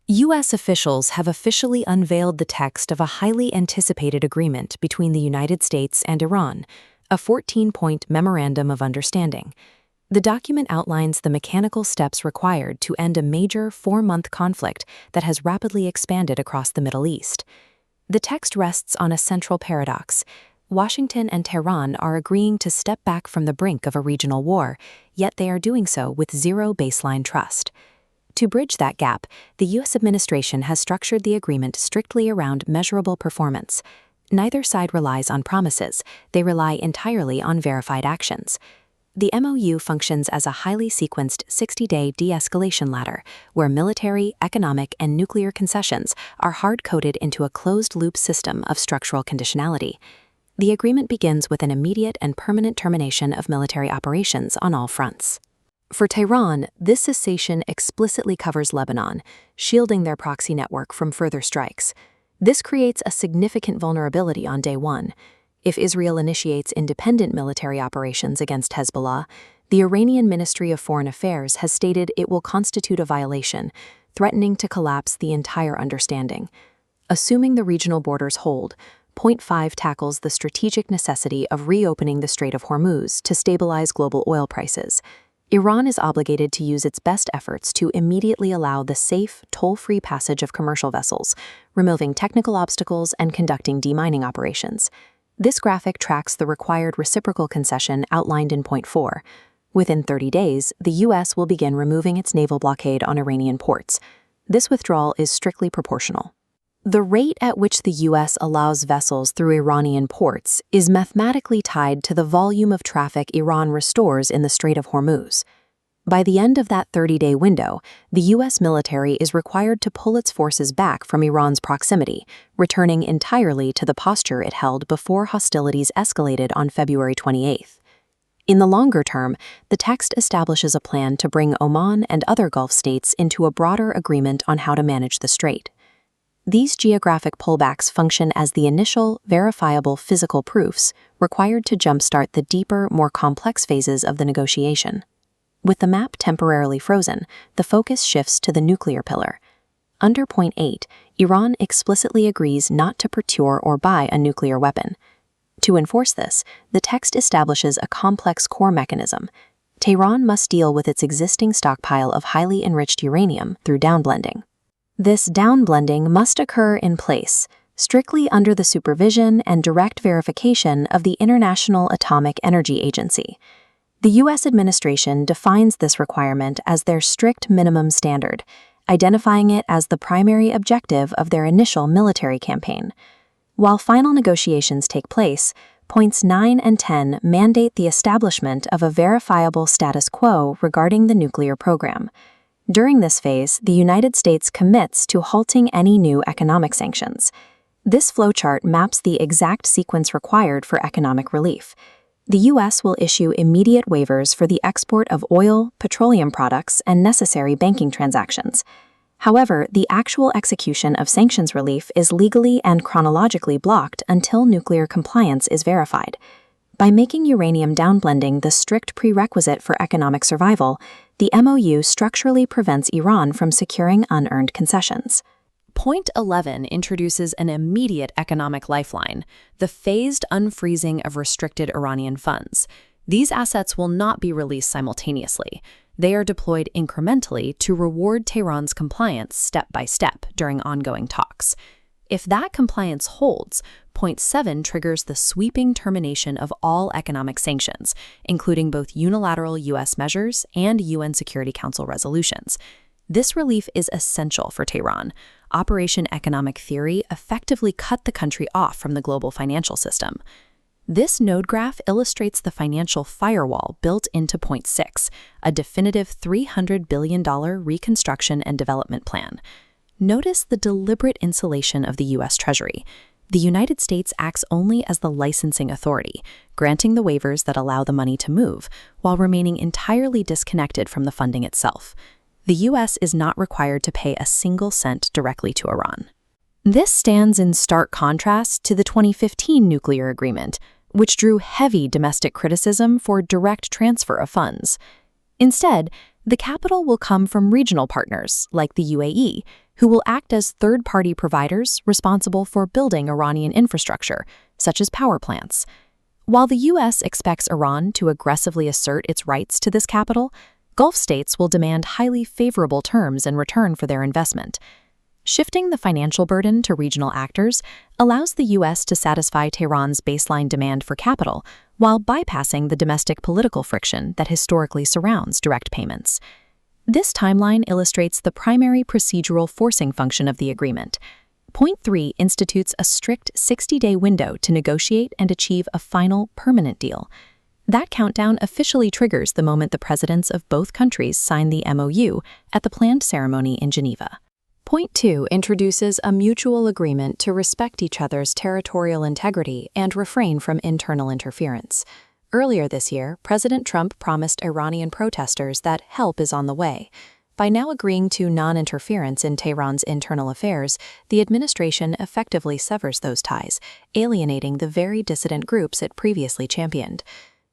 U.S. officials have officially unveiled the text of a highly anticipated agreement between the United States and Iran, a 14-point Memorandum of Understanding. The document outlines the mechanical steps required to end a major 4-month conflict that has rapidly expanded across the Middle East. The text rests on a central paradox. Washington and Tehran are agreeing to step back from the brink of a regional war, yet they are doing so with zero baseline trust. To bridge that gap, the U.S. administration has structured the agreement strictly around measurable performance. Neither side relies on promises, they rely entirely on verified actions. The MoU functions as a highly sequenced 60-day de-escalation ladder, where military, economic, and nuclear concessions are hard-coded into a closed-loop system of structural conditionality. The agreement begins with an immediate and permanent termination of military operations on all fronts. For Tehran, this cessation explicitly covers Lebanon, shielding their proxy network from further strikes. This creates a significant vulnerability on day one. If Israel initiates independent military operations against Hezbollah, the Iranian Ministry of Foreign Affairs has stated it will constitute a violation, threatening to collapse the entire understanding. Assuming the regional borders hold, Point 5 tackles the strategic necessity of reopening the Strait of Hormuz to stabilize global oil prices. Iran is obligated to use its best efforts to immediately allow the safe, toll-free passage of commercial vessels, removing technical obstacles and conducting demining operations. This graphic tracks the required reciprocal concession outlined in Point 4. Within 30 days, the U.S. will begin removing its naval blockade on Iranian ports. This withdrawal is strictly proportional. The rate at which the U.S. allows vessels through Iranian ports is mathematically tied to the volume of traffic Iran restores in the Strait of Hormuz. By the end of that 30-day window, the U.S. military is required to pull its forces back from Iran's proximity, returning entirely to the posture it held before hostilities escalated on February 28. In the longer term, the text establishes a plan to bring Oman and other Gulf states into a broader agreement on how to manage the strait. These geographic pullbacks function as the initial, verifiable physical proofs required to jumpstart the deeper, more complex phases of the negotiation. With the map temporarily frozen, the focus shifts to the nuclear pillar. Under Point 8, Iran explicitly agrees not to procure or buy a nuclear weapon. To enforce this, the text establishes a complex core mechanism. Tehran must deal with its existing stockpile of highly enriched uranium through downblending. This downblending must occur in place, strictly under the supervision and direct verification of the International Atomic Energy Agency. The U.S. administration defines this requirement as their strict minimum standard, identifying it as the primary objective of their initial military campaign. While final negotiations take place, Points 9 and 10 mandate the establishment of a verifiable status quo regarding the nuclear program. During this phase, the United States commits to halting any new economic sanctions. This flowchart maps the exact sequence required for economic relief. The U.S. will issue immediate waivers for the export of oil, petroleum products, and necessary banking transactions. However, the actual execution of sanctions relief is legally and chronologically blocked until nuclear compliance is verified. By making uranium downblending the strict prerequisite for economic survival, the MoU structurally prevents Iran from securing unearned concessions. Point 11 introduces an immediate economic lifeline, the phased unfreezing of restricted Iranian funds. These assets will not be released simultaneously. They are deployed incrementally to reward Tehran's compliance step by step during ongoing talks. If that compliance holds, Point 7 triggers the sweeping termination of all economic sanctions, including both unilateral U.S. measures and UN Security Council resolutions. This relief is essential for Tehran. Operation Economic Theory effectively cut the country off from the global financial system. This node graph illustrates the financial firewall built into Point 6, a definitive $300 billion reconstruction and development plan. Notice the deliberate insulation of the U.S. Treasury. The United States acts only as the licensing authority, granting the waivers that allow the money to move, while remaining entirely disconnected from the funding itself. The U.S. is not required to pay a single cent directly to Iran. This stands in stark contrast to the 2015 nuclear agreement, which drew heavy domestic criticism for direct transfer of funds. Instead, the capital will come from regional partners like the UAE, who will act as third-party providers responsible for building Iranian infrastructure, such as power plants. While the U.S. expects Iran to aggressively assert its rights to this capital, Gulf states will demand highly favorable terms in return for their investment. Shifting the financial burden to regional actors allows the U.S. to satisfy Tehran's baseline demand for capital while bypassing the domestic political friction that historically surrounds direct payments. This timeline illustrates the primary procedural forcing function of the agreement. Point 3 institutes a strict 60-day window to negotiate and achieve a final, permanent deal. That countdown officially triggers the moment the presidents of both countries sign the MoU at the planned ceremony in Geneva. Point 2 introduces a mutual agreement to respect each other's territorial integrity and refrain from internal interference. Earlier this year, President Trump promised Iranian protesters that help is on the way. By now agreeing to non-interference in Tehran's internal affairs, the administration effectively severs those ties, alienating the very dissident groups it previously championed.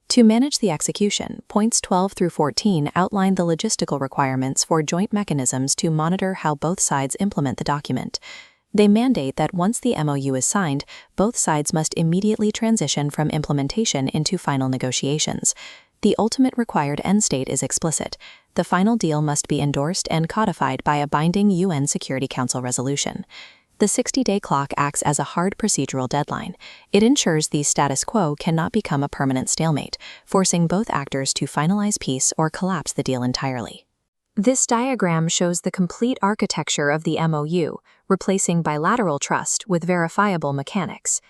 To manage the execution, points 12 through 14 outline the logistical requirements for joint mechanisms to monitor how both sides implement the document. They mandate that once the MoU is signed, both sides must immediately transition from implementation into final negotiations. The ultimate required end state is explicit. The final deal must be endorsed and codified by a binding UN Security Council resolution. The 60-day clock acts as a hard procedural deadline. It ensures the status quo cannot become a permanent stalemate, forcing both actors to finalize peace or collapse the deal entirely. This diagram shows the complete architecture of the MoU, replacing bilateral trust with verifiable mechanics.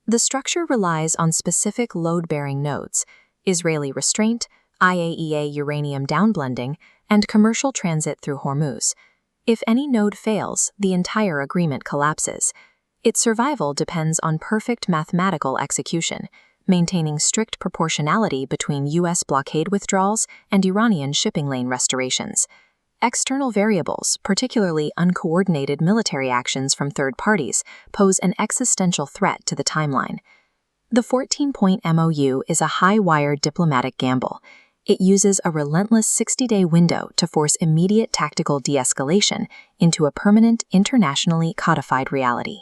The structure relies on specific load-bearing nodes: Israeli restraint, IAEA uranium downblending, and commercial transit through Hormuz. If any node fails, the entire agreement collapses. Its survival depends on perfect mathematical execution, maintaining strict proportionality between U.S. blockade withdrawals and Iranian shipping lane restorations. External variables, particularly uncoordinated military actions from third parties, pose an existential threat to the timeline. The 14-point MoU is a high-wire diplomatic gamble. It uses a relentless 60-day window to force immediate tactical de-escalation into a permanent, internationally codified reality.